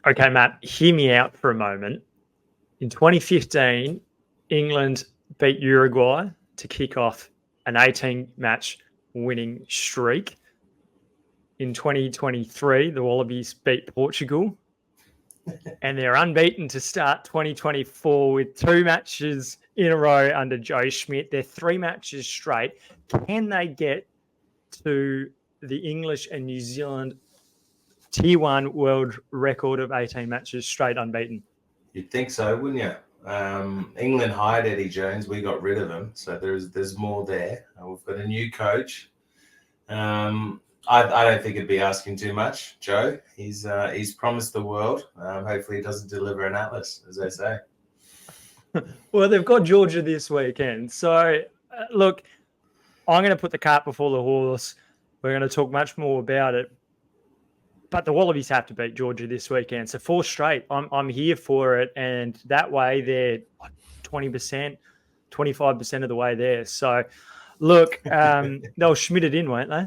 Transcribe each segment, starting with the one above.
Okay, Matt, hear me out for a moment. In 2015, England beat Uruguay to kick off an 18-match winning streak. In 2023, the Wallabies beat Portugal, and they're unbeaten to start 2024 with 2 matches in a row under Joe Schmidt. They're 3 matches straight. Can they get to the English and New Zealand Tier 1 world record of 18 matches straight unbeaten? You'd think so, wouldn't you? England hired Eddie Jones. We got rid of him. So there's more there. We've got a new coach. I don't think it'd be asking too much, Joe. He's promised the world. Hopefully he doesn't deliver an atlas, as they say. Well, they've got Georgia this weekend. So, look, I'm going to put the cart before the horse. We're going to talk much more about it. But the Wallabies have to beat Georgia this weekend. So 4 straight. I'm here for it. And that way they're 20%, 25% of the way there. So, look, they'll Schmidt it in, won't they?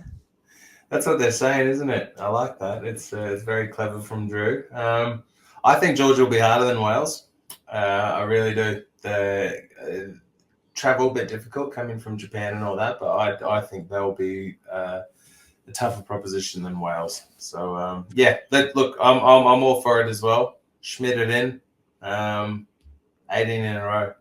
That's what they're saying, isn't it? I like that. It's very clever from Drew. I think Georgia will be harder than Wales. I really do. The travel a bit difficult coming from Japan and all that, but I think they'll be a tougher proposition than Wales. So look, I'm all for it as well. Schmidt it in, 18 in a row.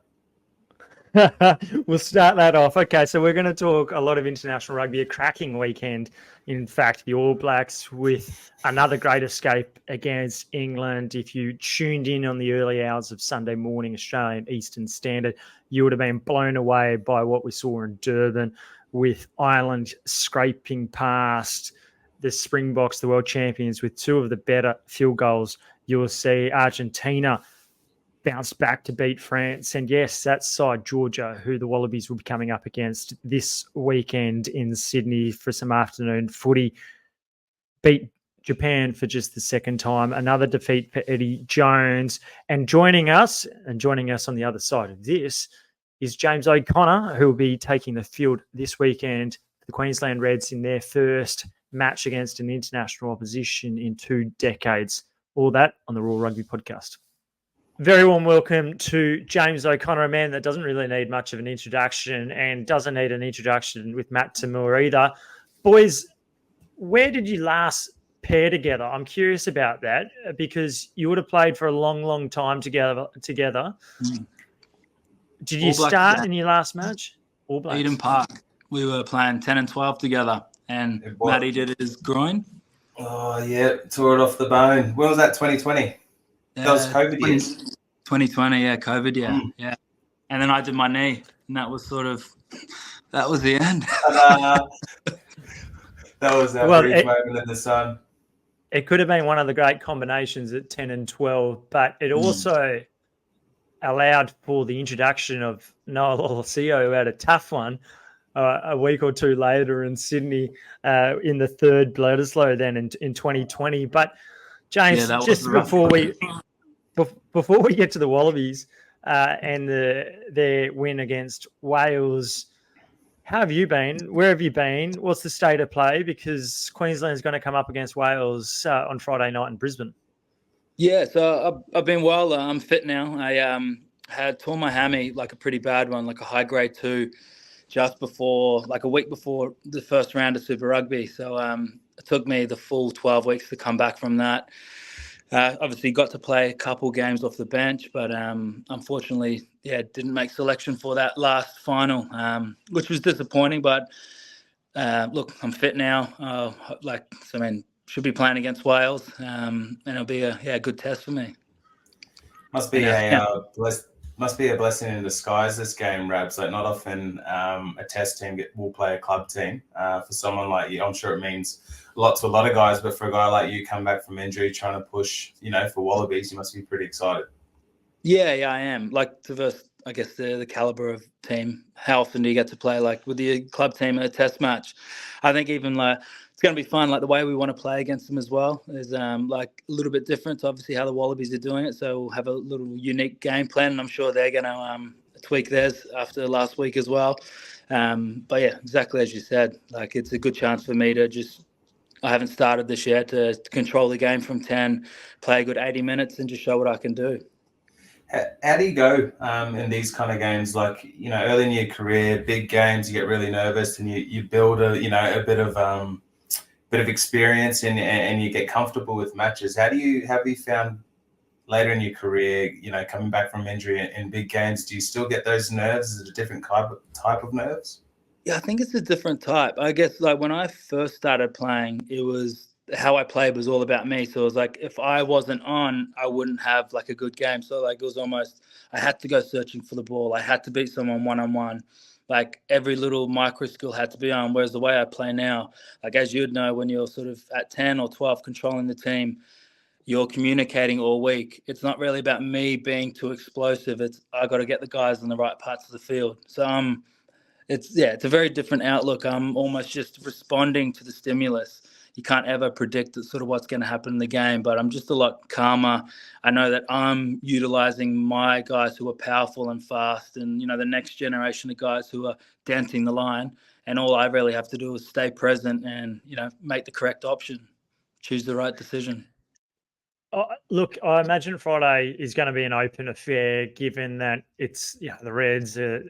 We'll start that off. Okay, so we're going to talk a lot of international rugby, a cracking weekend. In fact, the All Blacks with another great escape against England. If you tuned in on the early hours of Sunday morning, Australian Eastern Standard, you would have been blown away by what we saw in Durban with Ireland scraping past the Springboks, the world champions, with 2 of the better field goals. You'll see Argentina bounced back to beat France. And yes, that side, Georgia, who the Wallabies will be coming up against this weekend in Sydney for some afternoon footy, beat Japan for just the second time. Another defeat for Eddie Jones. And joining us on the other side of this is James O'Connor, who will be taking the field this weekend for the Queensland Reds in their first match against an international opposition in 2 decades. All that on the Raw Rugby podcast. Very warm welcome to James O'Connor, a man that doesn't really need much of an introduction and doesn't need an introduction with Matt Toomua either. Boys, where did you last pair together? I'm curious about that because you would have played for a long, long time together. Did you start in your last match? All Blacks. Eden Park. We were playing 10 and 12 together, and Matty did his groin. Oh, yeah, tore it off the bone. When was that, 2020? That was COVID years. 2020, yeah, COVID, yeah. Yeah. And then I did my knee, and that was the end. That was our brief moment in the sun. It could have been one of the great combinations at 10 and 12, but it also allowed for the introduction of Noah Lolosio, who had a tough one a week or 2 later in Sydney in the 3rd Bledisloe then in 2020. But James, just before we get to the Wallabies and their win against Wales, how have you been? Where have you been? What's the state of play? Because Queensland is going to come up against Wales on Friday night in Brisbane. Yeah, so I've been well. I'm fit now. I had torn my hammy, like a pretty bad one, like a high grade 2, just before, like a week before the first round of Super Rugby. So it took me the full 12 weeks to come back from that. Obviously got to play a couple games off the bench, but unfortunately, didn't make selection for that last final, which was disappointing. But look, I'm fit now. Should be playing against Wales, and it'll be a good test for me. Must be a blessing in disguise, this game, Rabs. Like, not often a test team will play a club team. For someone like you, I'm sure it means a lot to a lot of guys, but for a guy like you, come back from injury, trying to push, for Wallabies, you must be pretty excited. Yeah, I am. Like, I guess the caliber of team. How often do you get to play like with the club team in a test match? I think even like it's going to be fun. Like the way we want to play against them as well is like a little bit different to obviously how the Wallabies are doing it. So we'll have a little unique game plan, and I'm sure they're going to tweak theirs after last week as well. But yeah, exactly as you said. Like it's a good chance for me to just I haven't started this yet to control the game from 10, play a good 80 minutes and just show what I can do. How do you go in these kind of games? Like, you know, early in your career, big games, you get really nervous and you build a bit of experience and you get comfortable with matches. Have you found later in your career, you know, coming back from injury in big games, do you still get those nerves? Is it a different type of nerves? Yeah, I think it's a different type. I guess like when I first started playing, it was how I played was all about me. So it was like if I wasn't on, I wouldn't have like a good game. So like it was almost I had to go searching for the ball. I had to beat someone one-on-one. Like every little micro skill had to be on. Whereas the way I play now, like as you'd know, when you're sort of at 10 or 12 controlling the team, you're communicating all week. It's not really about me being too explosive. It's I got to get the guys in the right parts of the field. So it's a very different outlook. I'm almost just responding to the stimulus. You can't ever predict sort of what's going to happen in the game, but I'm just a lot calmer. I know that I'm utilizing my guys who are powerful and fast, and you know the next generation of guys who are denting the line. And all I really have to do is stay present and make the correct option, choose the right decision. Look, I imagine Friday is going to be an open affair, given that it's the Reds are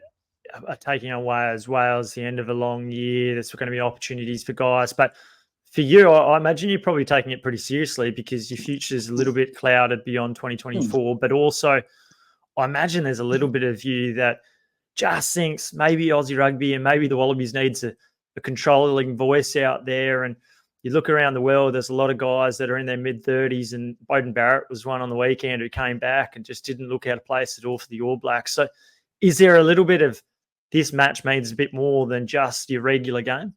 taking away as Wales, the end of a long year. There's going to be opportunities for guys. But for you, I imagine you're probably taking it pretty seriously because your future is a little bit clouded beyond 2024. But also, I imagine there's a little bit of you that just thinks maybe Aussie rugby and maybe the Wallabies needs a controlling voice out there. And you look around the world, there's a lot of guys that are in their mid-30s, and Beauden Barrett was one on the weekend who came back and just didn't look out of place at all for the All Blacks. So is there a little bit of this match means a bit more than just your regular game?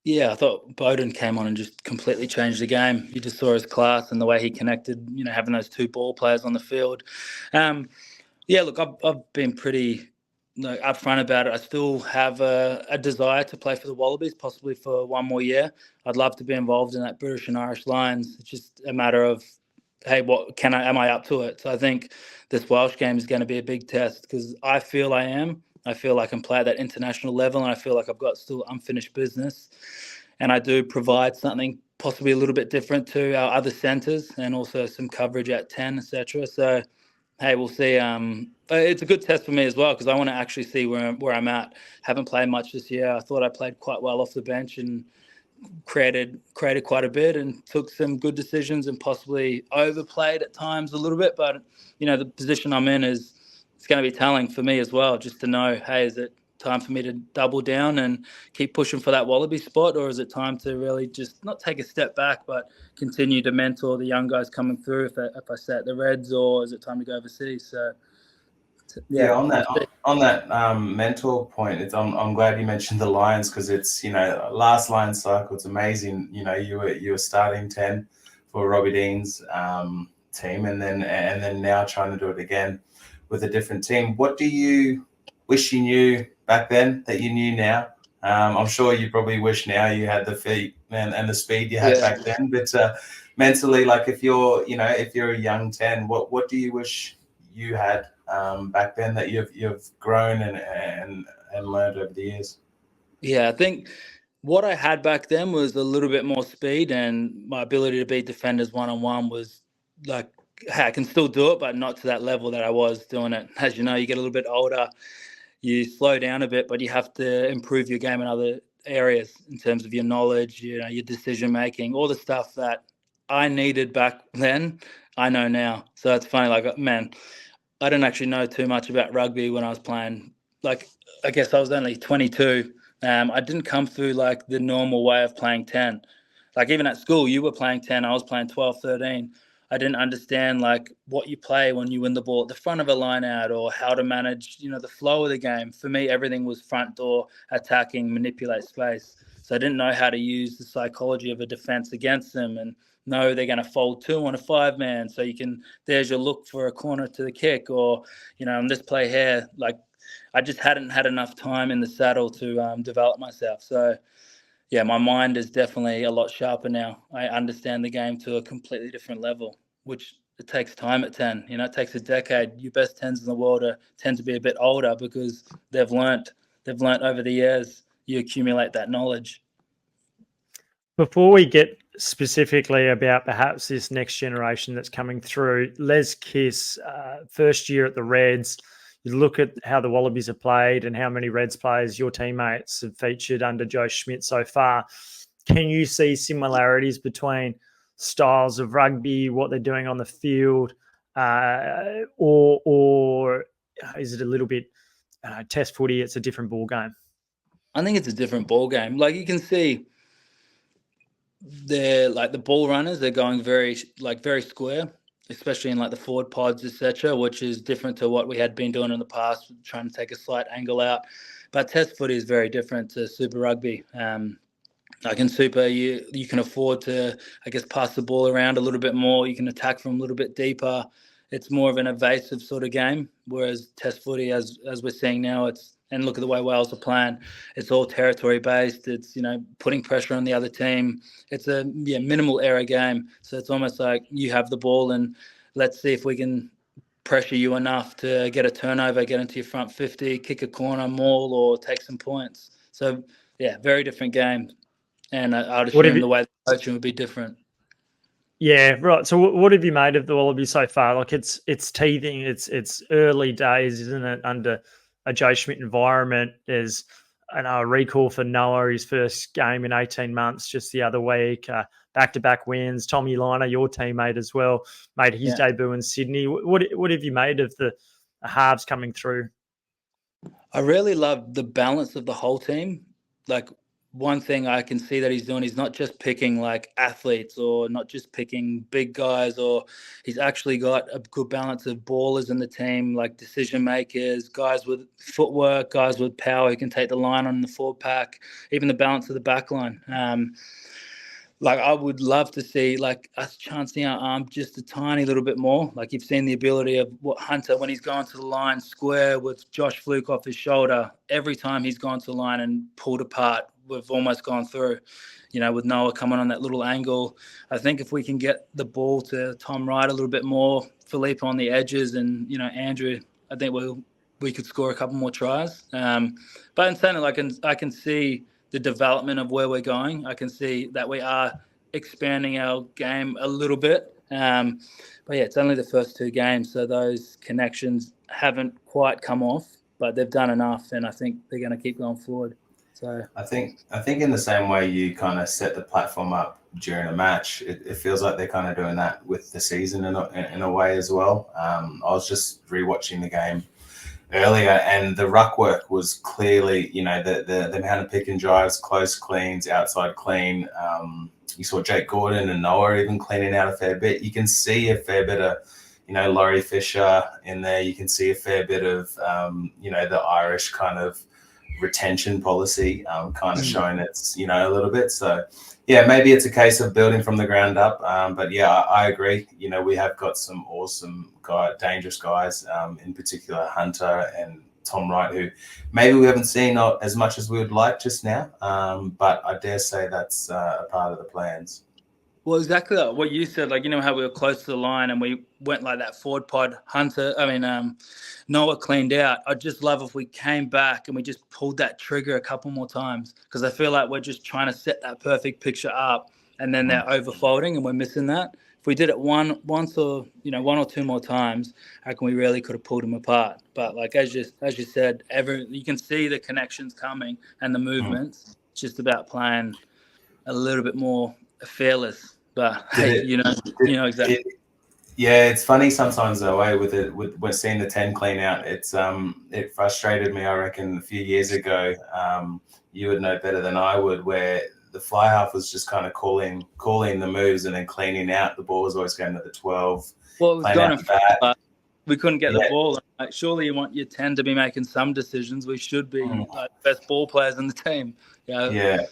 Yeah, I thought Beauden came on and just completely changed the game. You just saw his class and the way he connected, having those two ball players on the field. Look, I've been pretty upfront about it. I still have a desire to play for the Wallabies, possibly for one more year. I'd love to be involved in that British and Irish Lions. It's just a matter of, hey, am I up to it? So I think this Welsh game is going to be a big test because I feel I am. I feel I can play at that international level, and I feel like I've got still unfinished business. And I do provide something possibly a little bit different to our other centres and also some coverage at 10, etc. So, hey, we'll see. It's a good test for me as well because I want to actually see where I'm at. Haven't played much this year. I thought I played quite well off the bench and created quite a bit and took some good decisions and possibly overplayed at times a little bit. But, the position I'm in it's going to be telling for me as well, just to know, hey, is it time for me to double down and keep pushing for that Wallaby spot, or is it time to really just not take a step back, but continue to mentor the young guys coming through if I stay at the Reds, or is it time to go overseas? So, on that mentor point, I'm glad you mentioned the Lions because it's last Lions cycle. It's amazing. You were starting 10 for Robbie Dean's team, and then now trying to do it again with a different team. What do you wish you knew back then that you knew now? I'm sure you probably wish now you had the feet and the speed you had back then. But mentally, like if you're a young 10, what do you wish you had back then that you've grown and learned over the years? Yeah, I think what I had back then was a little bit more speed, and my ability to beat defenders one-on-one was like, hey, I can still do it, but not to that level that I was doing it. As you know, you get a little bit older, you slow down a bit, but you have to improve your game in other areas in terms of your knowledge, your decision making, all the stuff that I needed back then, I know now. So it's funny, like, man, I didn't actually know too much about rugby when I was playing. Like, I guess I was only 22. I didn't come through like the normal way of playing 10. Like even at school, you were playing 10, I was playing 12, 13. I didn't understand like what you play when you win the ball at the front of a line out or how to manage, the flow of the game. For me, everything was front door, attacking, manipulate space. So I didn't know how to use the psychology of a defense against them and know they're going to fold 2 on a 5-man. So there's your look for a corner to the kick or, on this play here, like I just hadn't had enough time in the saddle to develop myself. So, yeah, my mind is definitely a lot sharper now. I understand the game to a completely different level, which it takes time at 10. It takes a decade. Your best 10s in the world tend to be a bit older because they've learnt over the years. You accumulate that knowledge. Before we get specifically about perhaps this next generation that's coming through, Les Kiss, first year at the Reds, you look at how the Wallabies have played and how many Reds players your teammates have featured under Joe Schmidt so far. Can you see similarities between styles of rugby, what they're doing on the field, or is it a little bit test footy? It's a different ball game. I think it's a different ball game. Like you can see, they're like the ball runners. They're going very square, especially in like the forward pods, etc., which is different to what we had been doing in the past, trying to take a slight angle out. But test footy is very different to Super Rugby. Like in Super, you can afford to, I guess, pass the ball around a little bit more. You can attack from a little bit deeper. It's more of an evasive sort of game, whereas test footy, as we're seeing now, and look at the way Wales are playing, it's all territory based. It's, putting pressure on the other team. It's a minimal error game. So it's almost like you have the ball and let's see if we can pressure you enough to get a turnover, get into your front 50, kick a corner, maul, or take some points. So yeah, very different game. And I'd assume the way the coaching would be different. Yeah, right. So what have you made of the Wallabies so far? Like it's teething. It's early days, isn't it? Under a Joe Schmidt environment, there's a recall for Noah, his first game in 18 months, just the other week. Back-to-back wins. Tommy Liner, your teammate as well, made his debut in Sydney. What have you made of the halves coming through? I really love the balance of the whole team. Like, one thing I can see that he's doing, he's not just picking like athletes or not just picking big guys, or he's actually got a good balance of ballers in the team, like decision makers, guys with footwork, guys with power who can take the line on the forward pack, even the balance of the back line. Like I would love to see like us chancing our arm just a tiny little bit more. Like you've seen the ability of what Hunter, when he's gone to the line square with Josh Fluke off his shoulder, every time he's gone to the line and pulled apart, we've almost gone through, with Noah coming on that little angle. I think if we can get the ball to Tom Wright a little bit more, Philippe on the edges, and, Andrew, I think we could score a couple more tries. But in saying it, I can see the development of where we're going. I can see that we are expanding our game a little bit. But yeah, it's only the first two games, so those connections haven't quite come off, but they've done enough, and I think they're going to keep going forward. So I think in the same way you kind of set the platform up during a match, it feels like they're kind of doing that with the season in a way as well. I was just rewatching the game earlier, and the ruck work was clearly, the amount of pick and drives, close cleans, outside clean. You saw Jake Gordon and Noah even cleaning out a fair bit. You can see a fair bit of, Laurie Fisher in there. You can see a fair bit of, the Irish kind of retention policy kind of showing its, a little bit. So, yeah, maybe it's a case of building from the ground up. But, yeah, I agree. We have got some awesome dangerous guys, in particular Hunter and Tom Wright, who maybe we haven't seen not as much as we would like just now. But I dare say that's a part of the plans. Well, exactly like what you said, like, how we were close to the line and we went like that forward pod. Noah cleaned out. I'd just love if we came back and we just pulled that trigger a couple more times, because I feel like we're just trying to set that perfect picture up and then they're overfolding and we're missing that. If we did it once or, one or two more times, I reckon we really could have pulled them apart. But like, as you said, you can see the connections coming and the movements. It's just about playing a little bit more fearless. But hey, exactly. Yeah, it's funny sometimes though, with we're seeing the 10 clean out. It's it frustrated me, I reckon, a few years ago. You would know better than I would, where the fly half was just kind of calling the moves and then cleaning out. The ball was always going to the 12. Well, it was going to we couldn't get the ball. Like, surely you want your 10 to be making some decisions. We should be like best ball players in the team. Yeah.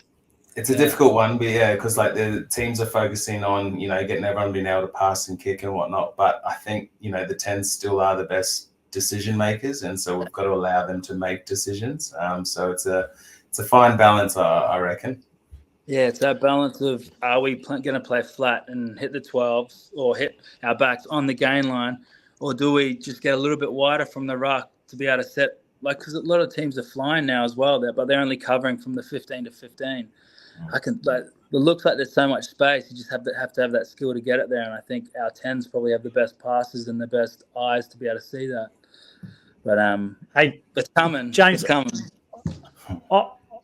It's a difficult one, but because like the teams are focusing on, getting everyone being able to pass and kick and whatnot. But I think, the 10s still are the best decision makers. And so we've got to allow them to make decisions. So it's a fine balance, I reckon. Yeah, it's that balance of, are we going to play flat and hit the 12s or hit our backs on the gain line? Or do we just get a little bit wider from the ruck to be able to set, like, because a lot of teams are flying now as well, but they're only covering from the 15 to 15. I can like. It looks like there's so much space. You just have to have that skill to get it there. And I think our 10s probably have the best passes and the best eyes to be able to see that. But Hey, it's coming. James, It's coming.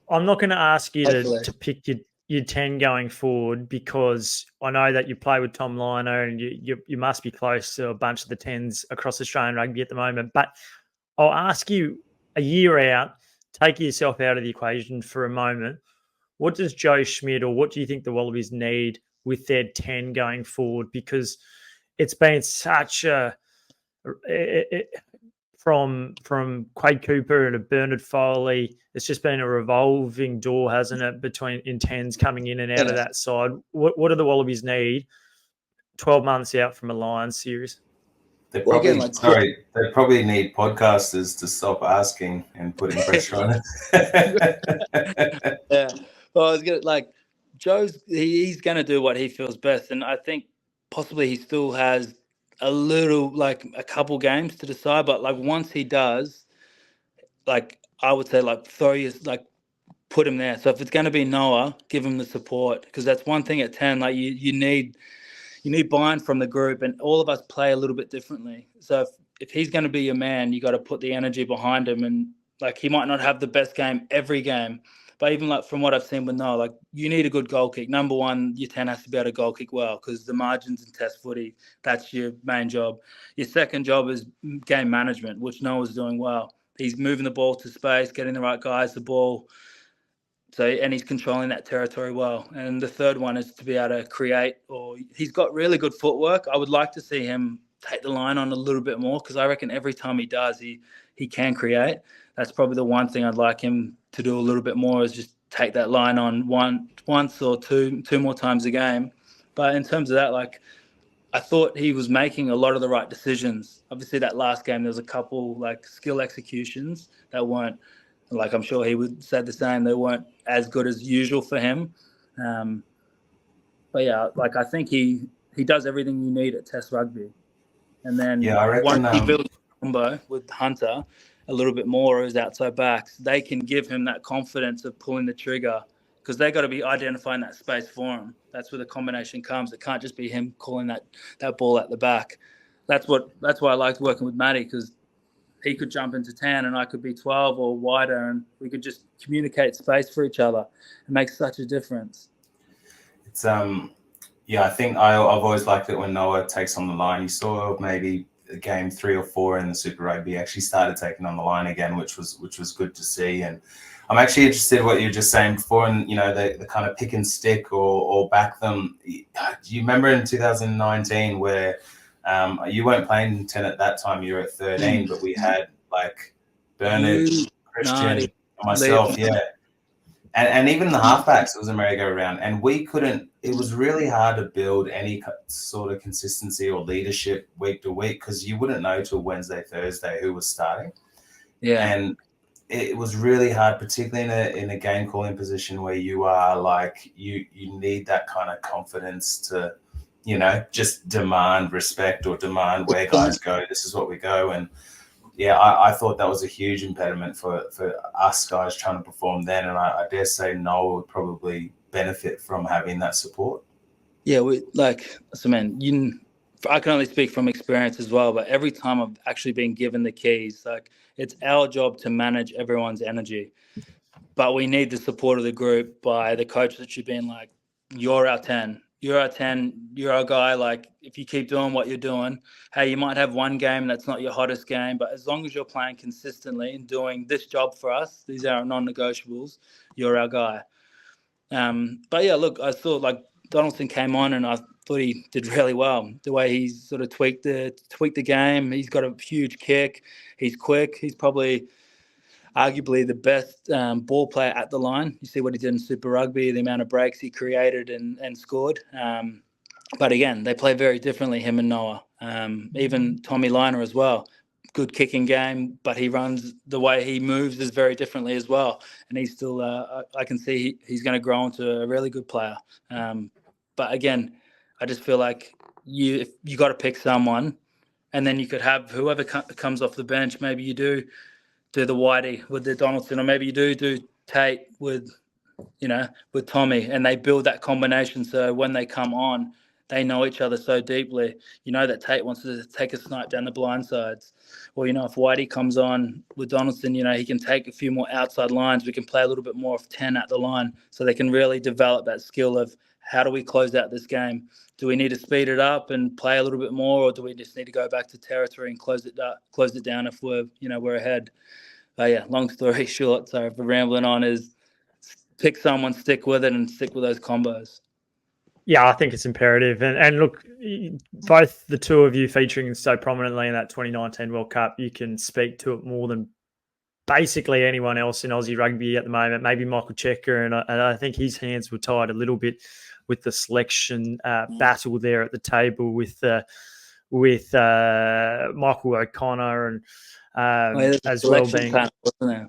I'm not going to ask you Hopefully. to pick your 10 going forward, because I know that you play with Tom Liner and you must be close to a bunch of the 10s across Australian rugby at the moment. But I'll ask you, a year out, take yourself out of the equation for a moment. What does Joe Schmidt, or what do you think the Wallabies need with their 10 going forward? Because it's been such from Quade Cooper to Bernard Foley, it's just been a revolving door, hasn't it, between in 10s coming in and out of that side. What do the Wallabies need 12 months out from a Lions series? They probably need podcasters to stop asking and putting pressure on it. Yeah. Well, I was gonna he's gonna do what he feels best, and I think possibly he still has a couple games to decide. But like once he does, like I would say, put him there. So if it's going to be Noah, give him the support, because that's one thing at 10. Like you need buy-in from the group, and all of us play a little bit differently. So if he's going to be your man, you got to put the energy behind him. And like he might not have the best game every game, but even like from what I've seen with Noah, like you need a good goal kick. Number one, your 10 has to be able to goal kick well, because the margins in Test footy, that's your main job. Your second job is game management, which Noah's doing well. He's moving the ball to space, getting the right guys the ball. So, and he's controlling that territory well. And the third one is to be able to create, or he's got really good footwork. I would like to see him take the line on a little bit more, because I reckon every time he does, he can create. That's probably the one thing I'd like him to do a little bit more, is just take that line on once or two more times a game. But in terms of that, like I thought he was making a lot of the right decisions. Obviously, that last game, there was a couple like skill executions that weren't, like I'm sure he would say the same, they weren't as good as usual for him. But yeah, like I think he does everything you need at Test rugby. And then I reckon, once he builds a combo with Hunter a little bit more as outside backs, they can give him that confidence of pulling the trigger, because they got to be identifying that space for him. That's where the combination comes. It can't just be him calling that ball at the back. That's why I liked working with Matty, because he could jump into 10 and I could be 12 or wider, and we could just communicate space for each other. It makes such a difference. It's I think I've always liked it when Noah takes on the line. You saw maybe game 3 or 4 in the Super Rugby actually started taking on the line again, which was good to see. And I'm actually interested in what you were just saying before, and the kind of pick and stick or back them. Do you remember in 2019 where you weren't playing 10 at that time, you were at 13, but we had like Bernard, Christian, and myself, and even the halfbacks, it was a merry-go-round, and we couldn't. It was really hard to build any sort of consistency or leadership week to week, because you wouldn't know till Wednesday, Thursday who was starting. And it was really hard, particularly in a game calling position where you are like you need that kind of confidence to just demand respect or demand where guys go. This is what we go. And I thought that was a huge impediment for us guys trying to perform then. And I dare say Noel would probably benefit from having that support. Yeah, I can only speak from experience as well, but every time I've actually been given the keys, like it's our job to manage everyone's energy. But we need the support of the group by the coach that you've been like, you're our 10. You're our 10. You're our guy. Like, if you keep doing what you're doing, hey, you might have one game that's not your hottest game, but as long as you're playing consistently and doing this job for us, these are our non-negotiables, you're our guy. But yeah, look, I saw like Donaldson came on and I thought he did really well. The way he sort of tweaked the game. He's got a huge kick. He's quick. He's probably arguably the best ball player at the line. You see what he did in Super Rugby, the amount of breaks he created and scored. But again, they play very differently, him and Noah. Even Tommy Liner as well. Good kicking game, but he runs, the way he moves is very differently as well. And he's still, I can see he's going to grow into a really good player. But again, I just feel like you got to pick someone, and then you could have whoever comes off the bench. Maybe you do the Whitey with the Donaldson, or maybe you do Tate with with Tommy, and they build that combination. So when they come on, they know each other so deeply. That Tate wants to take a snipe down the blind sides. Or, if Whitey comes on with Donaldson, he can take a few more outside lines. We can play a little bit more of 10 at the line, so they can really develop that skill of how do we close out this game? Do we need to speed it up and play a little bit more, or do we just need to go back to territory and close it down if we're ahead? Long story short, sorry for rambling on, is pick someone, stick with it, and stick with those combos. Yeah, I think it's imperative. And look, both the two of you featuring so prominently in that 2019 World Cup, you can speak to it more than basically anyone else in Aussie rugby at the moment. Maybe Michael Checker, and I think his hands were tied a little bit with the selection battle there at the table with Michael O'Connor and as well being. Wasn't there?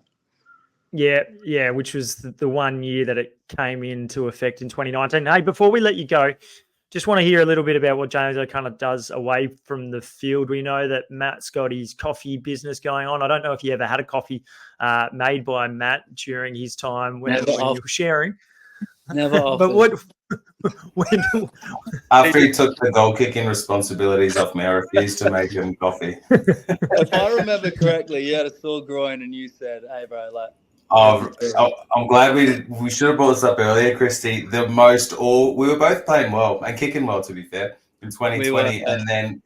Yeah, which was the 1 year that it came into effect in 2019. Hey, before we let you go, just want to hear a little bit about what James O'Connor does away from the field. We know that Matt's got his coffee business going on. I don't know if you ever had a coffee made by Matt during his time when you were sharing. Never But after he took the goal kicking responsibilities off me, I refused to make him coffee. If I remember correctly, you had a sore groin and you said, "Hey, bro, like." I'm glad we should have brought this up earlier, Christy. We were both playing well and kicking well, to be fair, in 2020. And then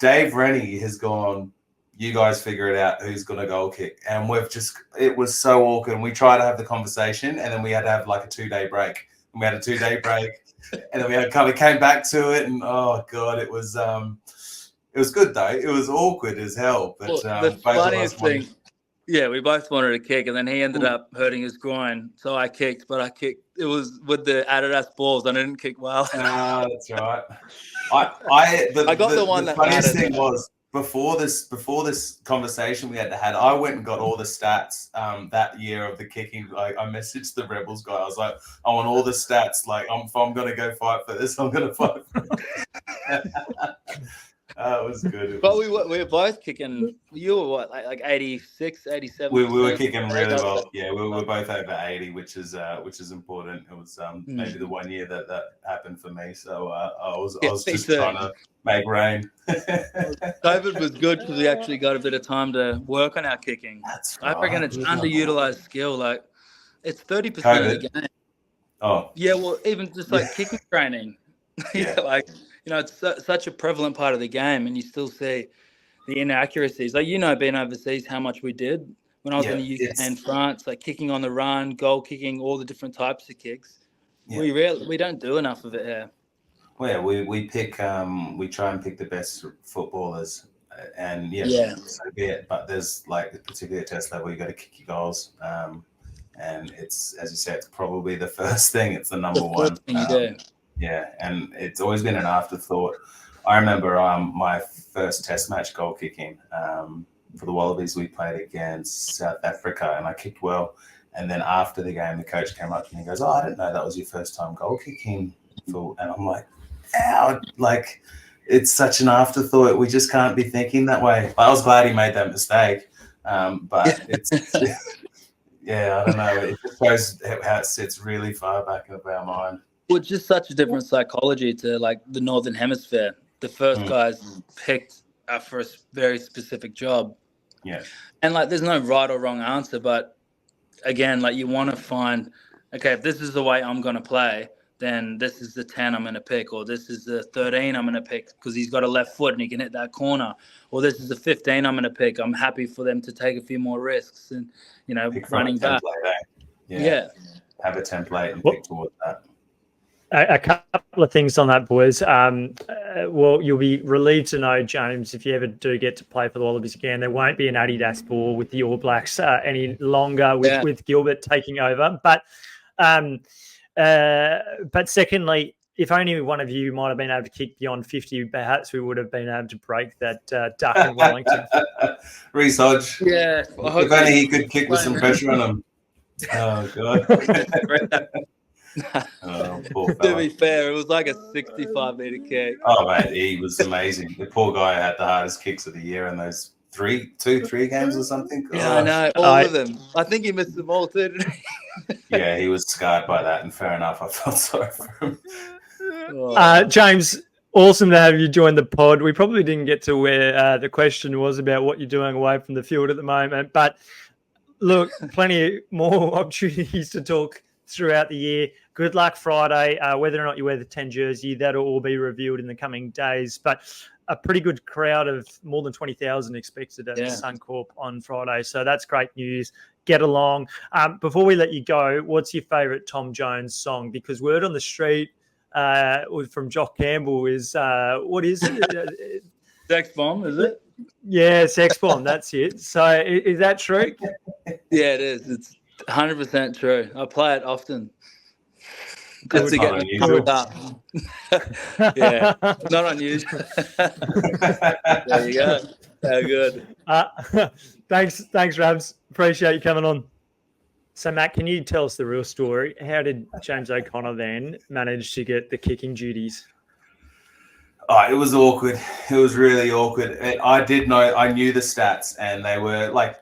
Dave Rennie has gone, you guys figure it out who's going to goal kick. And it was so awkward. And we tried to have the conversation, and then we had to have like a 2-day break. And we had a 2-day break, and then we kind of came back to it. And oh God, it was good though. It was awkward as hell. But the funniest thing. Yeah, we both wanted to kick, and then he ended up hurting his groin. So I kicked, but it was with the Adidas balls. I didn't kick well. That's right. I got the one that funniest thing was before this conversation we had to have, I went and got all the stats that year of the kicking. Like, I messaged the Rebels guy. I was like, I want all the stats. Like, if I'm going to go fight for this, I'm going to fight for it. It was good. But we were both kicking. You were what, like 86, 87? We were kicking really well. Yeah, we were both over 80, which is important. It was maybe the 1 year that happened for me. So I was just trying to make rain. COVID was good because we actually got a bit of time to work on our kicking. That's right. I reckon it's underutilized skill. Like, it's 30% of the game. Oh. Yeah, well, even just like kicking training. Yeah. It's such a prevalent part of the game, and you still see the inaccuracies. Like, being overseas, how much we did when I was in the UK and France, like kicking on the run, goal kicking, all the different types of kicks. Yeah. We don't do enough of it here. Well, yeah, we try and pick the best footballers, and so be it. But there's like particularly at test level, you got to kick your goals, and it's, as you said, it's probably the first thing. It's the number one thing you do. Yeah, and it's always been an afterthought. I remember my first test match goal kicking for the Wallabies. We played against South Africa, and I kicked well. And then after the game, the coach came up to me and goes, "Oh, I didn't know that was your first time goal kicking." And I'm like, "Ow!" Like, it's such an afterthought. We just can't be thinking that way. I was glad he made that mistake, but it's I don't know. It just shows how it sits really far back of our mind. Well, it's just such a different psychology to like the Northern Hemisphere. The first guys picked for a very specific job. Yeah. And like, there's no right or wrong answer, but again, like, you want to find, okay, if this is the way I'm going to play, then this is the 10 I'm going to pick, or this is the 13 I'm going to pick because he's got a left foot and he can hit that corner, or this is the 15 I'm going to pick. I'm happy for them to take a few more risks and, pick running back. Yeah. Have a template and pick towards that. A couple of things on that, boys. Well, you'll be relieved to know, James, if you ever do get to play for the Wallabies again, there won't be an Adidas ball with the All Blacks any longer with Gilbert taking over. But secondly, if only one of you might have been able to kick beyond 50, perhaps we would have been able to break that duck in Wellington. Reece Hodge. Yeah. If only he could kick with some pressure on him. Oh, God. To be fair, it was like a 65-meter kick. Oh, mate, he was amazing. The poor guy had the hardest kicks of the year in those 3 games or something. Yeah, I know. All of them. I think he missed them all too, didn't he? Yeah, he was scarred by that, and fair enough. I felt sorry for him. James, awesome to have you join the pod. We probably didn't get to where the question was about what you're doing away from the field at the moment, but look, plenty more opportunities to talk throughout the year. Good luck Friday. Whether or not you wear the 10 jersey, that'll all be revealed in the coming days. But a pretty good crowd of more than 20,000 expected at Suncorp on Friday. So that's great news. Get along. Before we let you go, what's your favourite Tom Jones song? Because word on the street from Jock Campbell is, what is it? Sex Bomb, is it? Yeah, Sex Bomb, that's it. So is that true? Yeah, it is. It's 100% true. I play it often. Just to get me pumped up. Yeah, not unusual. There you go. How good. Thanks, Rabs. Appreciate you coming on. So, Matt, can you tell us the real story? How did James O'Connor then manage to get the kicking duties? Oh, it was awkward. It was really awkward. I knew the stats, and they were like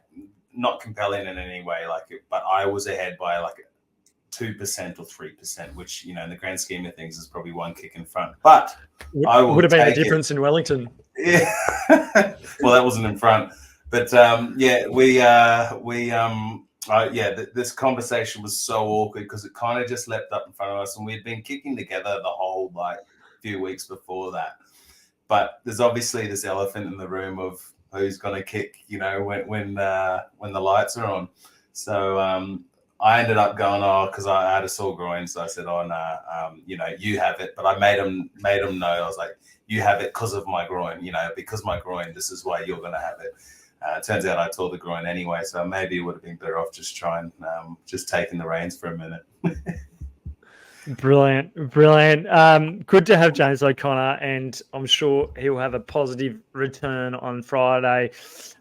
not compelling in any way. But I was ahead by like 2% or 3%, which in the grand scheme of things is probably one kick in front. But would have been the difference in Wellington. Yeah. Well, that wasn't in front, but this conversation was so awkward because it kind of just leapt up in front of us, and we'd been kicking together the whole few weeks before that. But there's obviously this elephant in the room of who's going to kick, when the lights are on. So I ended up going, because I had a sore groin. So I said, you have it. But I made him know. I was like, you have it because of my groin, because my groin, this is why you're going to have it. It turns out I tore the groin anyway. So maybe it would have been better off just just taking the reins for a minute. Brilliant. Good to have James O'Connor, and I'm sure he'll have a positive return on Friday.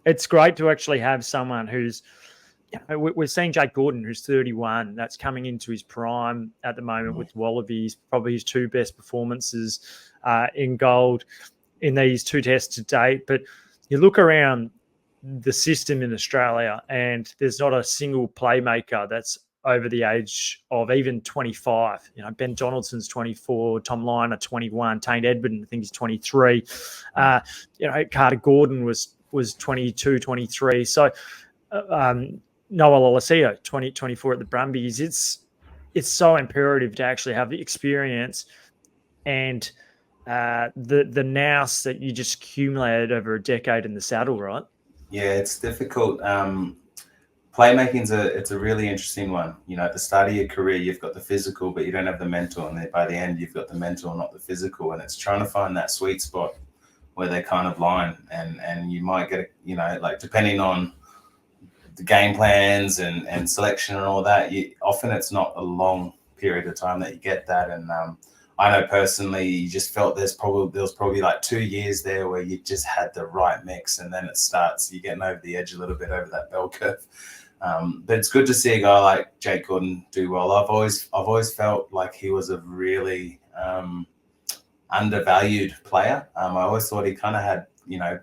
It's great to actually have someone who's, we're seeing Jake Gordon, who's 31, that's coming into his prime at the moment with Wallabies, probably his 2 best performances in gold in these 2 tests to date. But you look around the system in Australia, and there's not a single playmaker that's over the age of even 25. Ben Donaldson's 24, Tom Lynagh 21, Tane Edmonton, I think he's 23. Carter Gordon was 22, 23. So Noah Lolosio, 24 at the Brumbies. It's so imperative to actually have the experience and the nous that you just accumulated over a decade in the saddle, right? Yeah, it's difficult. Playmaking's it's a really interesting one. At the start of your career, you've got the physical, but you don't have the mental. And then by the end, you've got the mental, not the physical. And it's trying to find that sweet spot where they kind of line. And you might get, depending on the game plans and selection and all that, often it's not a long period of time that you get that. And I know personally, you just felt there was probably 2 years there where you just had the right mix, and then it starts, you're getting over the edge a little bit over that bell curve. But it's good to see a guy like Jake Gordon do well. I've always felt like he was a really undervalued player. I always thought he kind of had,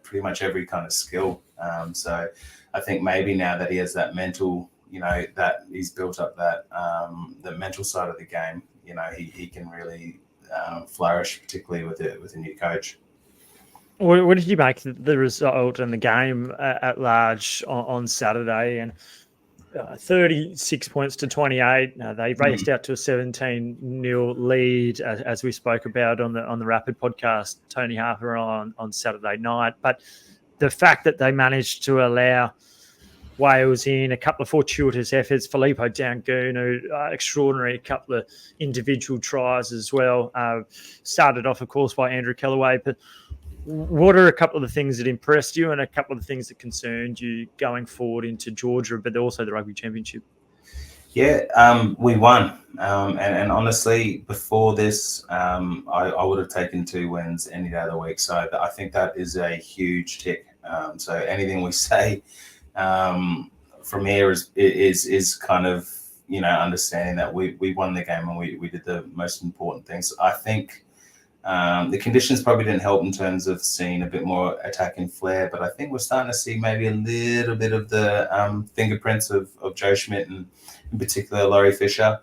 pretty much every kind of skill. So I think maybe now that he has that mental, that he's built up that the mental side of the game, he can really flourish, particularly with a new coach. What did you make the result and the game at large on Saturday? And 36 points to 28. They raced out to a 17-0 lead, as we spoke about on the Rapid podcast, Tony Harper on Saturday night. But the fact that they managed to allow Wales in a couple of fortuitous efforts, Filippo Dangunu, extraordinary, a couple of individual tries as well. Started off, of course, by Andrew Kellaway. But what are a couple of the things that impressed you and a couple of the things that concerned you going forward into Georgia, but also the Rugby Championship? Yeah, we won. And honestly, before this, I would have taken 2 wins any day of the week. So I think that is a huge tick. So anything we say from here is kind of, understanding that we won the game and we did the most important things. I think The conditions probably didn't help in terms of seeing a bit more attacking flair, but I think we're starting to see maybe a little bit of the fingerprints of Joe Schmidt and in particular Laurie Fisher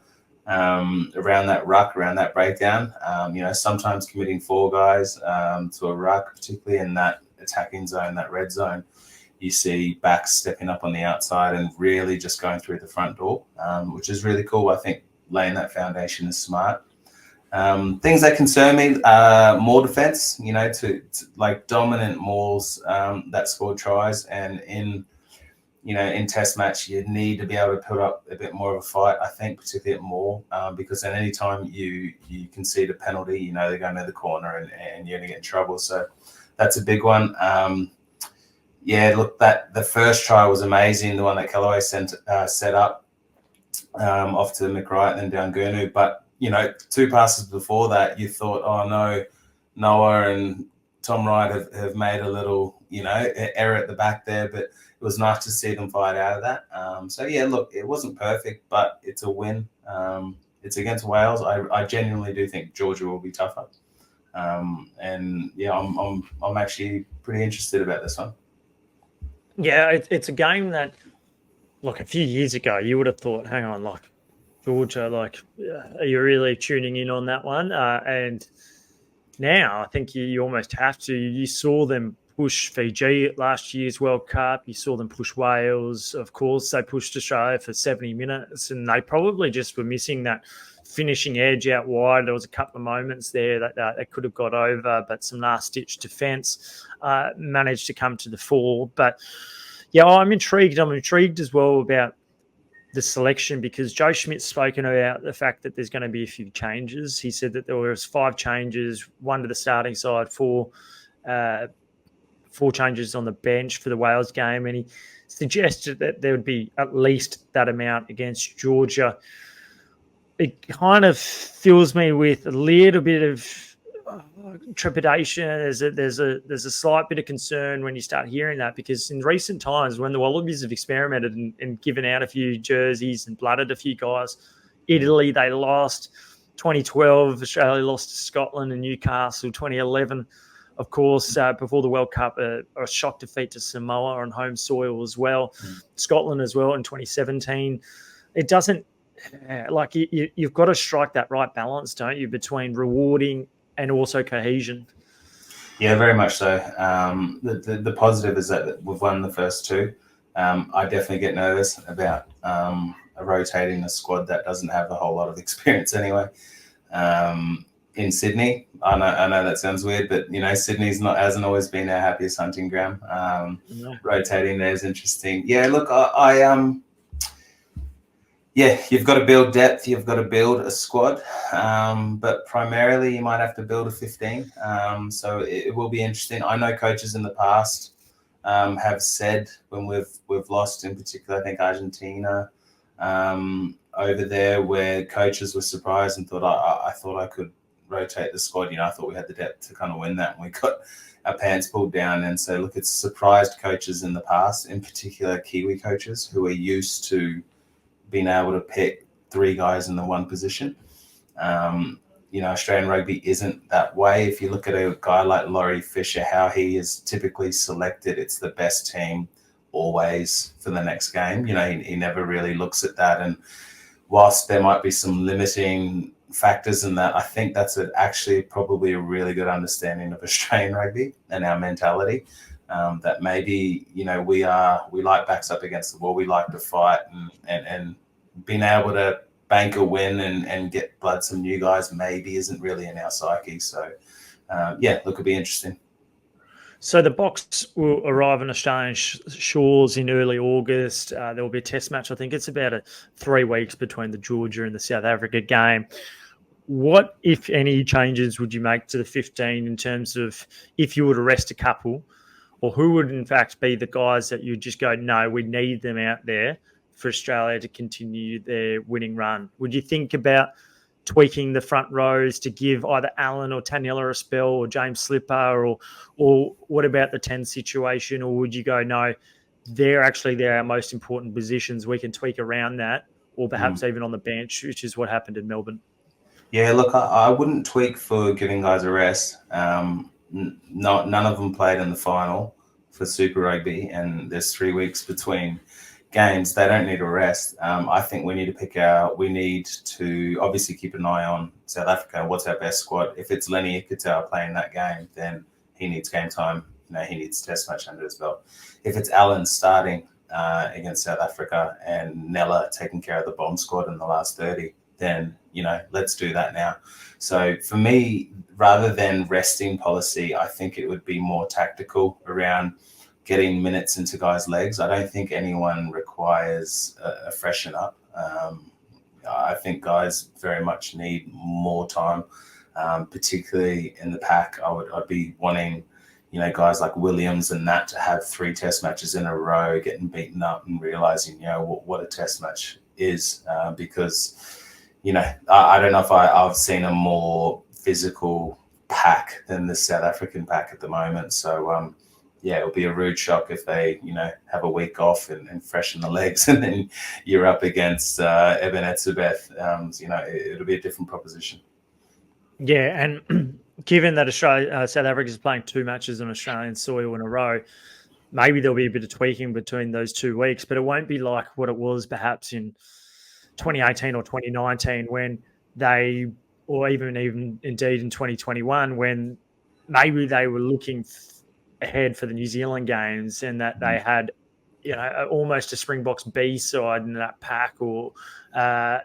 around that ruck, around that breakdown. Sometimes committing 4 guys to a ruck, particularly in that attacking zone, that red zone. You see backs stepping up on the outside and really just going through the front door, which is really cool. I think laying that foundation is smart. Things that concern me, more defense, to like dominant mauls that scored tries, and in test match, you need to be able to put up a bit more of a fight, I think, particularly at maul, because at any time you concede a penalty, they're going to the corner and you're going to get in trouble. So that's a big one. The first try was amazing, the one that Callaway set up off to McWright and then down Gurnu. But, 2 passes before that, you thought, oh, no, Noah and Tom Wright have made a little, error at the back there. But it was nice to see them fight out of that. It wasn't perfect, but it's a win. It's against Wales. I genuinely do think Georgia will be tougher. I'm actually pretty interested about this one. Yeah, it's a game that, a few years ago, you would have thought, hang on, Georgia, are you really tuning in on that one? And now I think you almost have to. You saw them push Fiji at last year's World Cup. You saw them push Wales. Of course, they pushed Australia for 70 minutes, and they probably just were missing that finishing edge out wide. There was a couple of moments there that they could have got over, but some last-ditch defence managed to come to the fore. But, yeah, I'm intrigued. I'm intrigued as well about the selection, because Joe Schmidt's spoken about the fact that there's going to be a few changes. He said that there was 5 changes, 1 to the starting side, 4 changes on the bench for the Wales game, and he suggested that there would be at least that amount against Georgia. It kind of fills me with a little bit of trepidation. There's a slight bit of concern when you start hearing that, because in recent times when the Wallabies have experimented and given out a few jerseys and blooded a few guys, Italy, they lost. 2012, Australia lost to Scotland and Newcastle. 2011, of course, before the World Cup, a shock defeat to Samoa on home soil as well. Scotland as well in 2017. It doesn't, you've got to strike that right balance, don't you, between rewarding and also cohesion. Yeah, very much so. The positive is that we've won the first 2. I definitely get nervous about rotating a squad that doesn't have a whole lot of experience anyway. In Sydney, I know that sounds weird, but Sydney's hasn't always been our happiest hunting ground. Rotating there is interesting. Yeah, look, you've got to build depth. You've got to build a squad, but primarily you might have to build a 15. So it will be interesting. I know coaches in the past have said when we've lost, in particular, I think Argentina over there, where coaches were surprised and thought I thought I could rotate the squad. I thought we had the depth to kind of win that, and we got our pants pulled down. And so, look, it's surprised coaches in the past, in particular Kiwi coaches who are used to being able to pick 3 guys in the one position. Australian rugby isn't that way. If you look at a guy like Laurie Fisher, how he is typically selected, it's the best team always for the next game. He never really looks at that. And whilst there might be some limiting factors in that, I think that's actually probably a really good understanding of Australian rugby and our mentality. That maybe, we like backs up against the wall. We like to fight, and being able to bank a win and get blood some new guys maybe isn't really in our psyche. So, it'll be interesting. So the Box will arrive on Australian shores in early August. There will be a test match. I think it's about 3 weeks between the Georgia and the South Africa game. What, if any, changes would you make to the 15 in terms of if you were to rest a couple, or who would in fact be the guys that you just go, no, we need them out there for Australia to continue their winning run? Would you think about tweaking the front rows to give either Allen or Taniela a spell, or James Slipper, or what about the 10 situation? Or would you go, no, they're our most important positions. We can tweak around that, or perhaps even on the bench, which is what happened in Melbourne. Yeah, look, I wouldn't tweak for giving guys a rest. None of them played in the final for Super Rugby, and there's 3 weeks between games. They don't need a rest. I think we need to obviously keep an eye on South Africa. What's our best squad? If it's Lenny Ikitau playing that game, then he needs game time. He needs test match under his belt. If it's Allen starting against South Africa and Nella taking care of the bomb squad in the last 30, then let's do that now. So for me, rather than resting policy, I think it would be more tactical around getting minutes into guys' legs. I don't think anyone requires a freshen up. I think guys very much need more time, particularly in the pack. I'd be wanting, guys like Williams and that to have 3 test matches in a row, getting beaten up and realizing, what a test match is, because I don't know if I've seen a more physical pack than the South African pack at the moment. So, it'll be a rude shock if they, have a week off and freshen the legs, and then you're up against Eben Etzebeth. It'll be a different proposition. Yeah, and given that South Africa is playing 2 matches on Australian soil in a row, maybe there'll be a bit of tweaking between those 2 weeks, but it won't be like what it was perhaps in 2018 or 2019 when they, or even indeed in 2021, when maybe they were looking ahead for the New Zealand games and that they had, almost a Springboks B side in that pack, or I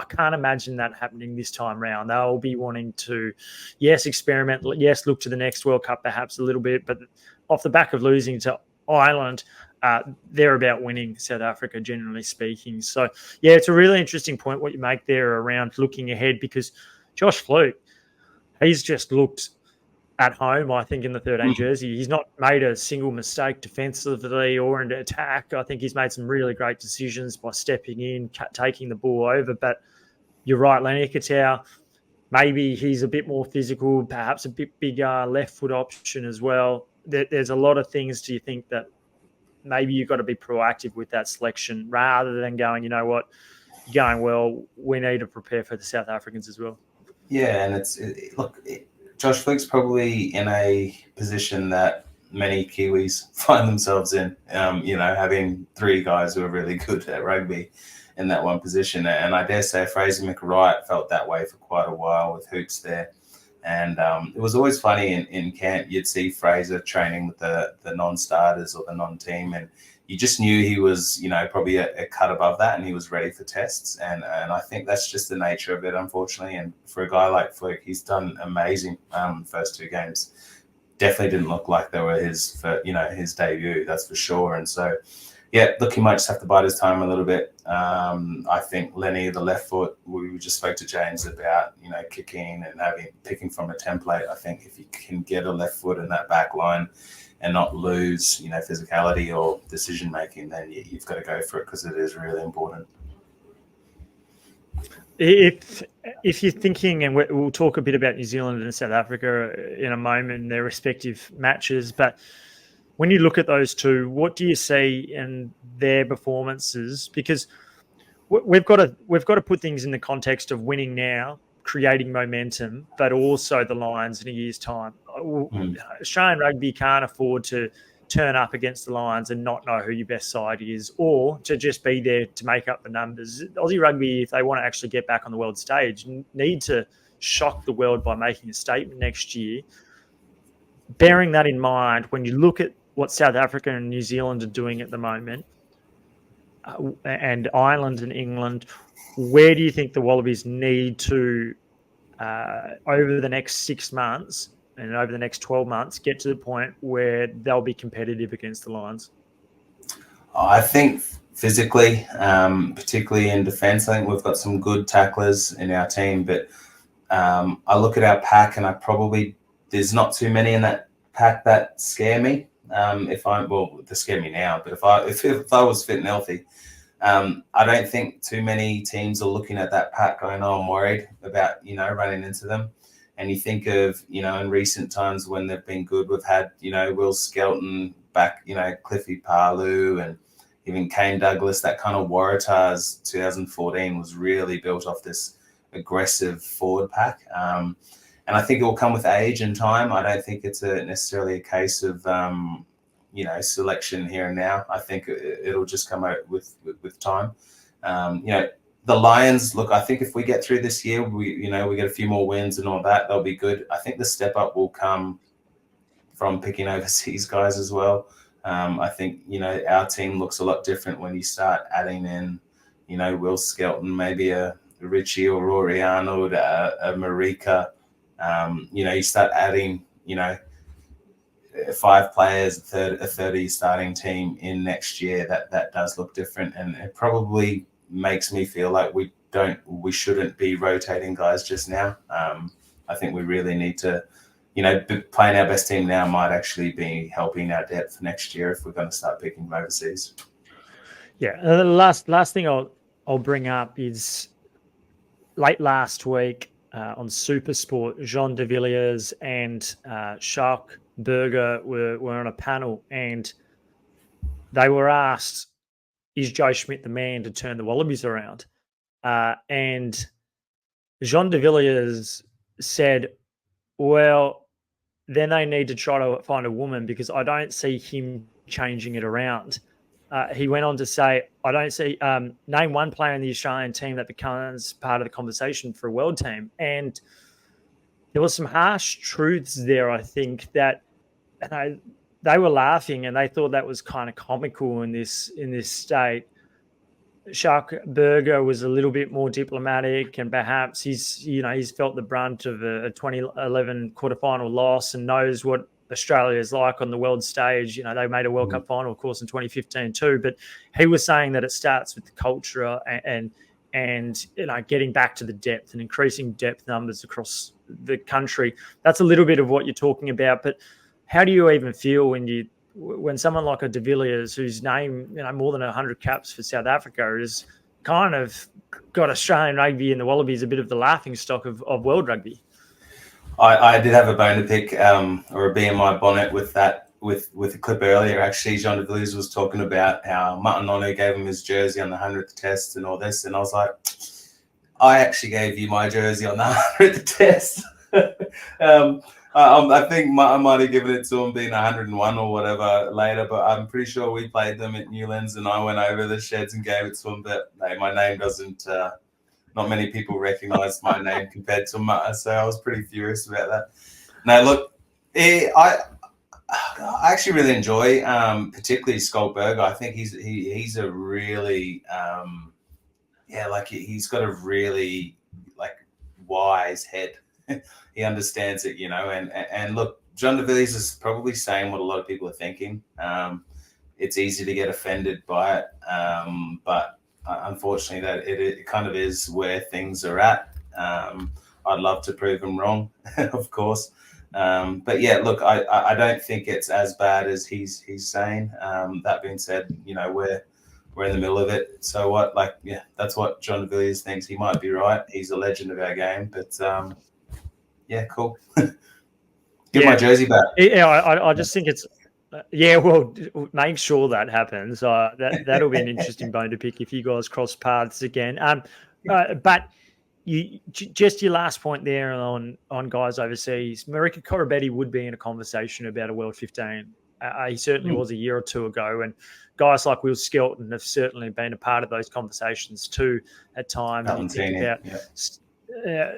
can't imagine that happening this time round. They'll be wanting to, yes, experiment, yes, look to the next World Cup perhaps a little bit, but off the back of losing to Ireland, they're about winning, South Africa, generally speaking. So, yeah, it's a really interesting point what you make there around looking ahead, because Josh Fluke, he's just looked at home, I think, in the 13 jersey. He's not made a single mistake defensively or in attack. I think he's made some really great decisions by stepping in, taking the ball over. But you're right, Lenny Ikitau, maybe he's a bit more physical, perhaps a bit bigger left foot option as well. There's a lot of things do you think that maybe you've got to be proactive with that selection rather than going, you're going, well, we need to prepare for the South Africans as well. Yeah, and Josh Fluke's probably in a position that many Kiwis find themselves in, having 3 guys who are really good at rugby in that one position. And I dare say Fraser McWright felt that way for quite a while with Hoops there. And it was always funny in camp, you'd see Fraser training with the non-starters or the non-team, and you just knew he was, probably a cut above that, and he was ready for tests. And I think that's just the nature of it, unfortunately. And for a guy like Fluke, he's done amazing first 2 games. Definitely didn't look like they were his debut, that's for sure. And so, yeah, look, he might just have to bide his time a little bit. I think Lenny, the left foot, we just spoke to James about, kicking and picking from a template. I think if you can get a left foot in that back line and not lose, physicality or decision making, then you've got to go for it, because it is really important. If you're thinking, and we'll talk a bit about New Zealand and South Africa in a moment in their respective matches, but when you look at those 2, what do you see in their performances? Because we've got to put things in the context of winning now, creating momentum, but also the Lions in a year's time. Australian rugby can't afford to turn up against the Lions and not know who your best side is, or to just be there to make up the numbers. Aussie rugby, if they want to actually get back on the world stage, need to shock the world by making a statement next year. Bearing that in mind, when you look at what South Africa and New Zealand are doing at the moment, and Ireland and England, where do you think the Wallabies need to, over the next 6 months and over the next 12 months, get to the point where they'll be competitive against the Lions? I think physically, particularly in defence, I think we've got some good tacklers in our team, but I look at our pack and there's not too many in that pack that scare me. They scare me now, but if I was fit and healthy, I don't think too many teams are looking at that pack going, oh, I'm worried about, running into them. And you think of, in recent times when they've been good, we've had, Will Skelton back, Cliffy Palu, and even Kane Douglas. That kind of Waratahs 2014 was really built off this aggressive forward pack. And I think it will come with age and time. I don't think it's necessarily a case of selection here and now. I think it'll just come out with time. The Lions, look, I think if we get through this year, we get a few more wins and all that, they'll be good. I think the step up will come from picking overseas guys as well. I think, our team looks a lot different when you start adding in, Will Skelton, maybe a Richie or Rory Arnold, a Marika. You start adding, 5 players, a 30 starting team in next year. That does look different, and it probably makes me feel like we shouldn't be rotating guys just now. I think we really need to, playing our best team now might actually be helping our depth next year if we're going to start picking overseas. Yeah, the last thing I'll bring up is late last week on Supersport, Jean de Villiers and Jacques Berger were on a panel, and they were asked, is Joe Schmidt the man to turn the Wallabies around? And Jean de Villiers said, well, then they need to try to find a woman because I don't see him changing it around. He went on to say, I don't see, name one player in the Australian team that becomes part of the conversation for a world team. And there were some harsh truths there, I think, that they were laughing and they thought that was kind of comical in this state. Jacques Berger was a little bit more diplomatic, and perhaps he's felt the brunt of a 2011 quarterfinal loss and knows what Australia is like on the world stage. They made a World Cup final, of course, in 2015 too. But he was saying that it starts with the culture and getting back to the depth and increasing depth numbers across the country. That's a little bit of what you're talking about. But how do you even feel when someone like a de Villiers, whose name, more than 100 caps for South Africa, is kind of got Australian rugby and the Wallabies a bit of the laughing stock of world rugby? I did have a bone to pick, or a bee in my bonnet with that, with a clip earlier. Actually, Jean de Villiers was talking about how Matanonu gave him his jersey on the 100th test and all this, and I was like, I actually gave you my jersey on the 100th test. I think I might have given it to him being 101 or whatever later, but I'm pretty sure we played them at Newlands and I went over the sheds and gave it to him. But no, my name doesn't, not many people recognize my name compared to Mata, so I was pretty furious about that. No, look, I actually really enjoy, particularly Skullberger. I think he's a really, he's got a really wise head. He understands it, and look, Jean de Villiers is probably saying what a lot of people are thinking. It's easy to get offended by it, but unfortunately that it kind of is where things are at. I'd love to prove him wrong, of course. But yeah, look, I don't think it's as bad as he's saying. That being said, we're in the middle of it. So what, that's what Jean de Villiers thinks. He might be right. He's a legend of our game, but yeah, cool. Get my jersey back. Yeah, I just think it's well, make sure that happens. That'll be an interesting bone to pick if you guys cross paths again. But just your last point there on guys overseas, Marika Koroibete would be in a conversation about a World 15. He certainly was a year or two ago, and guys like Will Skelton have certainly been a part of those conversations too at times.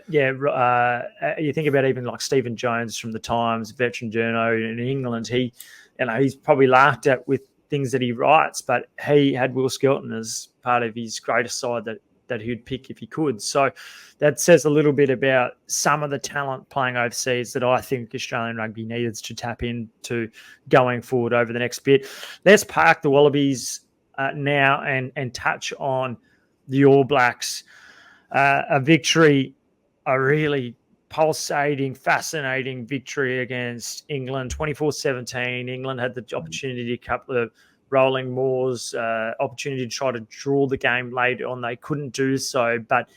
You think about even like Stephen Jones from the Times, veteran journo in England. He's probably laughed at with things that he writes, but he had Will Skelton as part of his greatest side that he'd pick if he could. So that says a little bit about some of the talent playing overseas that I think Australian rugby needs to tap into going forward over the next bit. Let's park the Wallabies now and touch on the All Blacks. A victory, a really pulsating, fascinating victory against England, 24-17. England had the opportunity, a couple of rolling maws, opportunity to try to draw the game late on. They couldn't do so, but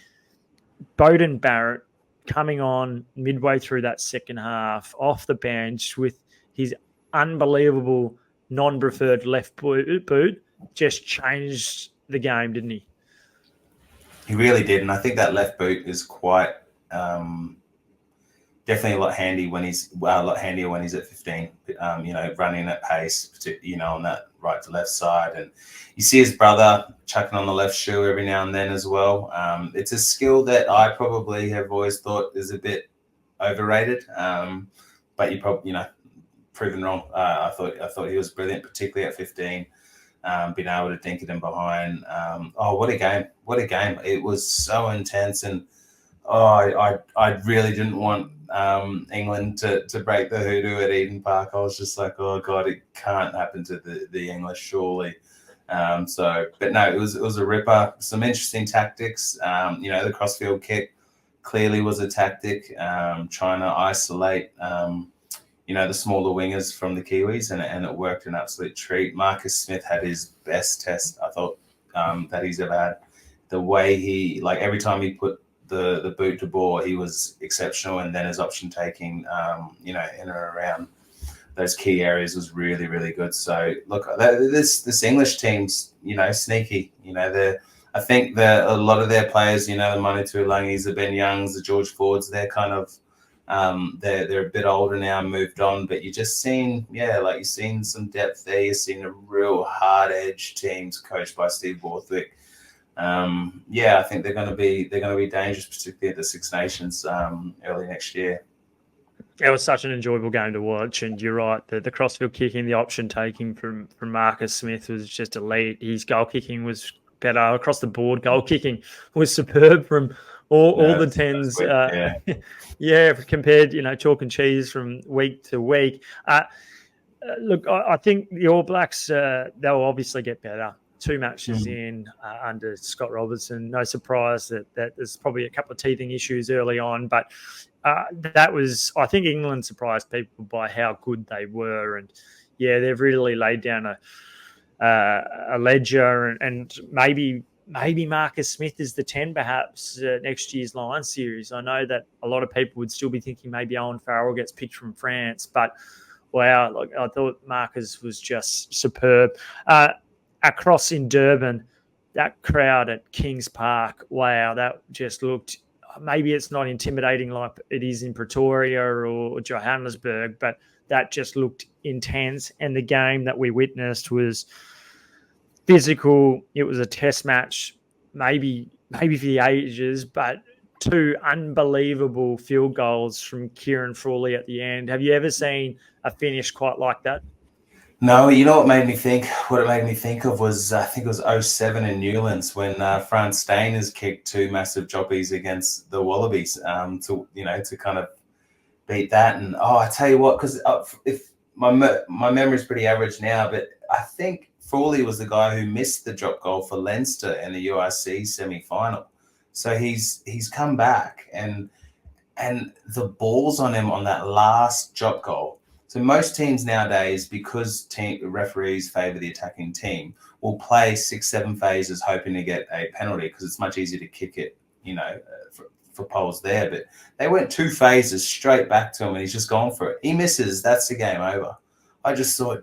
Beauden Barrett coming on midway through that second half off the bench with his unbelievable non-preferred left boot just changed the game, didn't he? He really did, and I think that left boot is quite definitely a lot handier when he's at 15. Running at pace, on that right to left side, and you see his brother chucking on the left shoe every now and then as well. It's a skill that I probably have always thought is a bit overrated, but you probably proven wrong. I thought he was brilliant, particularly at 15. Being able to dink it in behind. What a game! What a game! It was so intense, and I really didn't want England to break the hoodoo at Eden Park. I was just like, oh god, it can't happen to the English, surely. But no, it was a ripper. Some interesting tactics. The crossfield kick clearly was a tactic, trying to isolate the smaller wingers from the Kiwis, and it worked an absolute treat. Marcus Smith had his best test, I thought, that he's ever had. The way he, every time he put the boot to ball, he was exceptional, and then his option taking, in and around those key areas was really, really good. So look, this English team's, sneaky. I think that a lot of their players, the Manu Tuilagis, the Ben Youngs, the George Fords, they're kind of they're a bit older now, moved on, but you just seen, you've seen some depth there. You've seen a real hard edge teams coached by Steve Borthwick. I think they're going to be dangerous, particularly at the Six Nations early next year. It was such an enjoyable game to watch, and you're right. The crossfield kicking, the option taking from Marcus Smith was just elite. His goal kicking was better across the board. Goal kicking was superb from all the tens. Compared, chalk and cheese from week to week. Look, I think the All Blacks, they'll obviously get better. 2 matches in under Scott Robertson. No surprise that there's probably a couple of teething issues early on, but I think England surprised people by how good they were. And they've really laid down a ledger, and maybe Marcus Smith is the 10 perhaps next year's Lions series. I know that a lot of people would still be thinking maybe Owen Farrell gets picked from France, but wow, I thought Marcus was just superb. Across in Durban, that crowd at Kings Park, wow, that just looked, maybe it's not intimidating like it is in Pretoria or Johannesburg, but that just looked intense. And the game that we witnessed was physical. It was a test match, maybe for the ages, but 2 unbelievable field goals from Kieran Frawley at the end. Have you ever seen a finish quite like that? No, you know what it made me think of was, I think it was 2007 in Newlands when Frans Steiners kicked 2 massive joppies against the Wallabies to kind of beat that. And I tell you what, because if my memory is pretty average now, but I think Frawley was the guy who missed the drop goal for Leinster in the URC semi-final. So he's come back, and the balls on him on that last drop goal. So most teams nowadays, because referees favour the attacking team, will play 6-7 phases hoping to get a penalty because it's much easier to kick it, for poles there. But they went 2 phases straight back to him, and he's just gone for it. He misses, that's the game over. I just thought,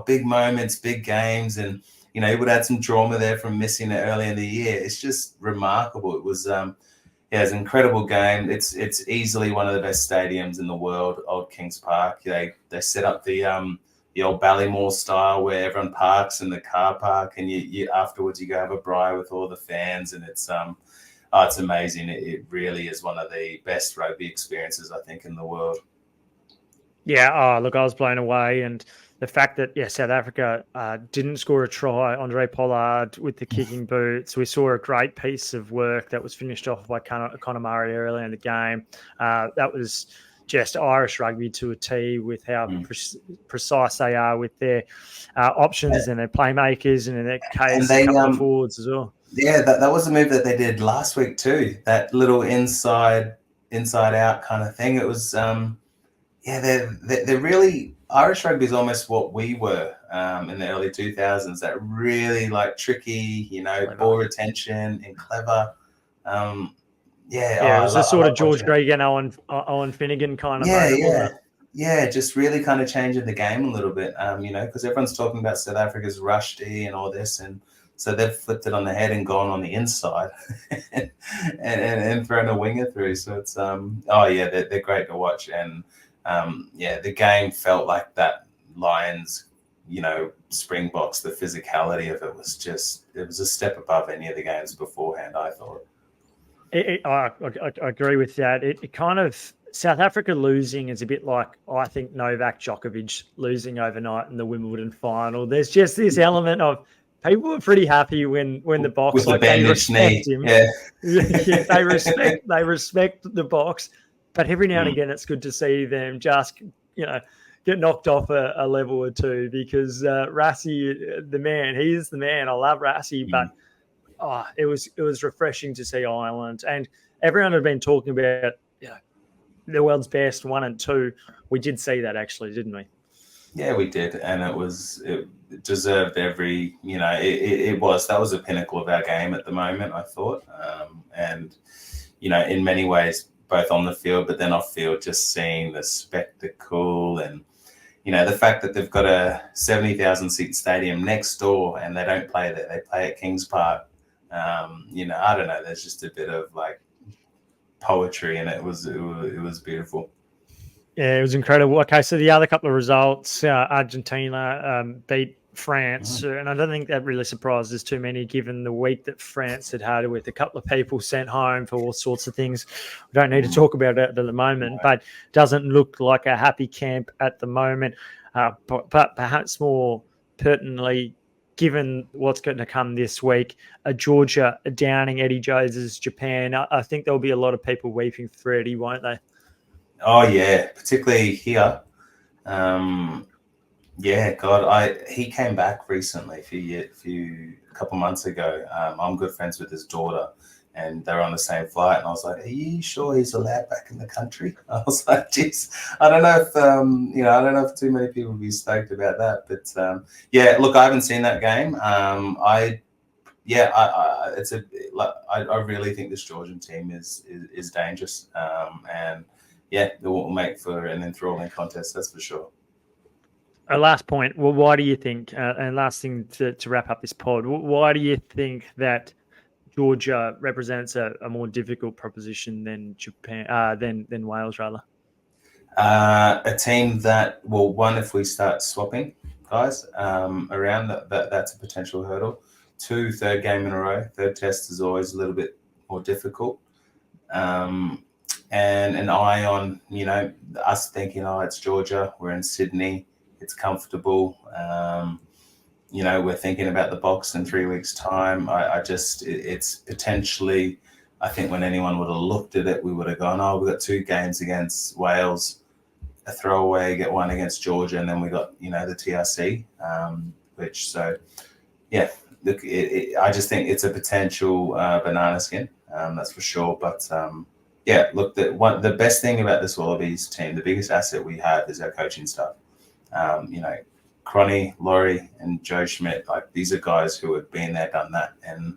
big moments, big games, and he would have had some trauma there from missing it early in the year. It's just remarkable. It was it's an incredible game. It's easily one of the best stadiums in the world, Old Kings Park. They set up the old Ballymore style where everyone parks in the car park, and you afterwards you go have a braai with all the fans, and it's amazing. It really is one of the best rugby experiences, I think, in the world. Yeah, look, I was blown away, and the fact that South Africa didn't score a try, Andre Pollard with the kicking boots. We saw a great piece of work that was finished off by Conor Murray early in the game. That was just Irish rugby to a T with how precise they are with their options and their playmakers, and in their case, a couple of forwards as well. Yeah, that was a move that they did last week too. That little inside out kind of thing. It was they're really, Irish rugby is almost what we were in the early 2000s. That really tricky, ball retention and clever. It was a sort of George Gregan, Owen Finnegan kind of moment, wasn't it? Yeah, just really kind of changing the game a little bit, because everyone's talking about South Africa's rush D and all this, and So they've flipped it on the head and gone on the inside and thrown a winger through. So it's they're great to watch. And the game felt like that Lions, Springboks, the physicality of it was a step above any of the games beforehand, I thought. I agree with that. It kind of, South Africa losing is a bit like, I think, Novak Djokovic losing overnight in the Wimbledon final. There's just this element of people are pretty happy when the box, with like, the they respect knee. him. Yeah. They respect the box. But every now and again, it's good to see them just, get knocked off a level or two, because Rassie, the man, he is the man. I love Rassie, but it was refreshing to see Ireland. And everyone had been talking about, the world's best 1 and 2. We did see that, actually, didn't we? Yeah, we did, and it deserved every. That was the pinnacle of our game at the moment, I thought, and in many ways, both on the field, but then off field, just seeing the spectacle and the fact that they've got a 70,000 seat stadium next door and they don't play there; they play at Kings Park. I don't know. There's just a bit of like poetry, and it was beautiful. Yeah, it was incredible. Okay, so the other couple of results, Argentina beat France, and I don't think that really surprises too many, given the week that France had with a couple of people sent home for all sorts of things. We don't need to talk about it at the moment, but it doesn't look like a happy camp at the moment. But perhaps more pertinently, given what's going to come this week, Georgia downing Eddie Jones's Japan, I think there'll be a lot of people weeping for Eddie, won't they? Oh yeah, particularly here. He came back recently a couple months ago. I'm good friends with his daughter, and they're on the same flight. And I was like, "Are you sure he's allowed back in the country?" I was like, "Geez, I don't know if too many people would be stoked about that." But look, I haven't seen that game. I really think this Georgian team is dangerous, and it will make for an enthralling contest, that's for sure. A last point. Well, why do you think, and last thing to wrap up this pod, why do you think that Georgia represents a more difficult proposition than Japan, than Wales, rather? A team that, well, one, if we start swapping guys around, that's a potential hurdle. 2, third game in a row. Third test is always a little bit more difficult. And an eye on, us thinking, it's Georgia, we're in Sydney, it's comfortable. We're thinking about the box in 3 weeks' time. It's potentially, I think when anyone would have looked at it, we would have gone, we've got 2 games against Wales, a throwaway, get 1 against Georgia, and then we got, the TRC, look, I just think it's a potential banana skin, that's for sure. But look, the best thing about this Wallabies team, the biggest asset we have is our coaching staff. Cronny, Laurie, and Joe Schmidt, like, these are guys who have been there, done that, and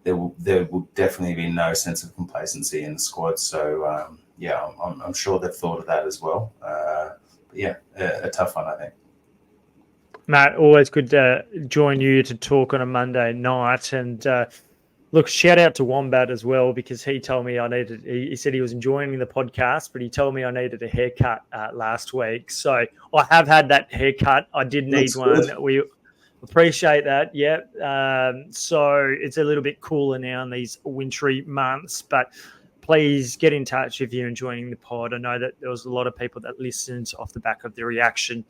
there will definitely be no sense of complacency in the squad. So I'm sure they've thought of that as well. A tough one, I think. Matt, always good to join you to talk on a Monday night. And look, shout out to Wombat as well, because he told me he said he was enjoying the podcast, but he told me I needed a haircut last week. So I have had that haircut. I did need Looks one. good. We appreciate that. Yeah. So it's a little bit cooler now in these wintry months, but please get in touch if you're enjoying the pod. I know that there was a lot of people that listened off the back of the reaction.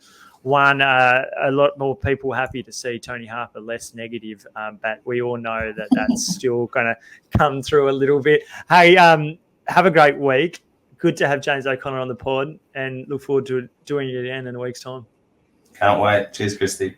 A lot more people happy to see Tony Harper less negative, but we all know that that's still going to come through a little bit. Hey, have a great week. Good to have James O'Connor on the pod, and look forward to doing it again in a week's time. Can't wait. Cheers, Christy.